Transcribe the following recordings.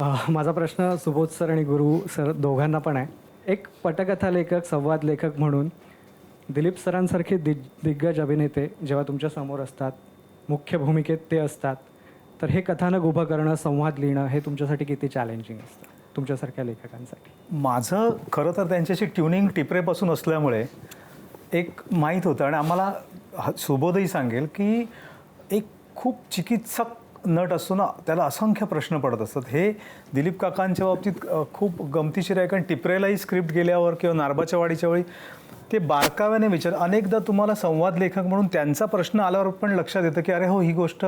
माझा प्रश्न सुबोध सर आणि गुरु सर दोघांना पण आहे. एक पटकथा लेखक, संवाद लेखक म्हणून दिलीप सरांसारखे दिग्गज अभिनेते जेव्हा तुमच्या समोर असतात, मुख्य भूमिकेत ते असतात, तर हे कथानक उभं करणं, संवाद लिहिणं हे तुमच्यासाठी किती चॅलेंजिंग असतं तुमच्यासारख्या लेखकांसाठी? माझं खरं तर त्यांच्याशी ट्युनिंग टिपरेपासून असल्यामुळे एक माहीत होतं आणि आम्हाला सुबोधही सांगेल की एक खूप चिकित्सक नट असतो ना, त्याला असंख्य प्रश्न पडत असतात. हे दिलीप काकांच्या बाबतीत खूप गमतीशीर आहे, कारण टिपरेलाही स्क्रिप्ट गेल्यावर किंवा नारबाच्या वाडीच्या वेळी ते बारकाव्याने विचार. अनेकदा तुम्हाला संवाद लेखक म्हणून त्यांचा प्रश्न आल्यावर पण लक्षात येतं की अरे हो, ही गोष्ट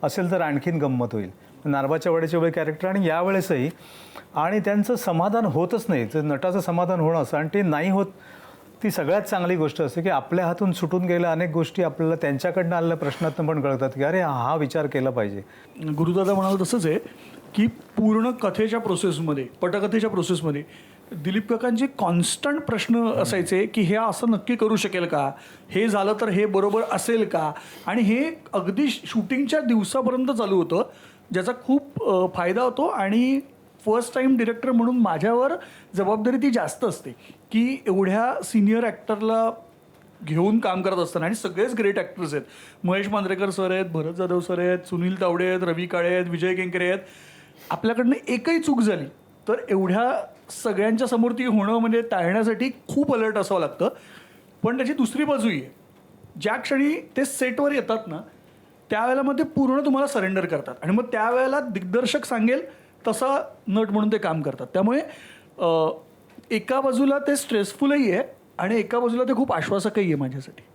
असेल तर आणखीन गंमत होईल. नारबाच्या वाडीच्या वेळी कॅरेक्टर आणि यावेळेसही, आणि त्यांचं समाधान होतच नाही. तर नटाचं समाधान होणं असं, आणि ते नाही होत, ती सगळ्यात चांगली गोष्ट असते की आपल्या हातून सुटून गेल्या अनेक गोष्टी आपल्याला त्यांच्याकडनं आलेल्या प्रश्नातून पण कळतात की अरे हा विचार केला पाहिजे. गुरुदादा म्हणाल तसंच आहे की पूर्ण कथेच्या प्रोसेसमध्ये, पटकथेच्या प्रोसेसमध्ये दिलीप काकांचे कॉन्स्टंट प्रश्न असायचे की हे असं नक्की करू शकेल का, हे झालं तर हे बरोबर असेल का, आणि हे अगदी शूटिंगच्या दिवसापर्यंत चालू होतं, ज्याचा खूप फायदा होतो. आणि फर्स्ट टाईम डिरेक्टर म्हणून माझ्यावर जबाबदारी ती जास्त असते की एवढ्या सिनियर ॲक्टरला घेऊन काम करत असताना, आणि सगळेच ग्रेट ॲक्टर्स आहेत. महेश मांजरेकर सर आहेत, भरत जाधव सर आहेत, सुनील तावडे आहेत, रवी काळे आहेत, विजय केंकरे आहेत. आपल्याकडनं एकही चूक झाली तर एवढ्या सगळ्यांच्या समोर ती होणं म्हणजे टाळण्यासाठी खूप अलर्ट असावं लागतं. पण त्याची दुसरी बाजूही आहे. ज्या क्षणी ते सेटवर येतात ना, त्यावेळेला मग ते पूर्ण तुम्हाला सरेंडर करतात, आणि मग त्यावेळेला दिग्दर्शक सांगेल तसा नट म्हणून ते काम करतात. त्यामुळे एका बाजूला ते स्ट्रेसफुलही आहे आणि एका बाजूला ते खूप आश्वासकही आहे माझ्यासाठी.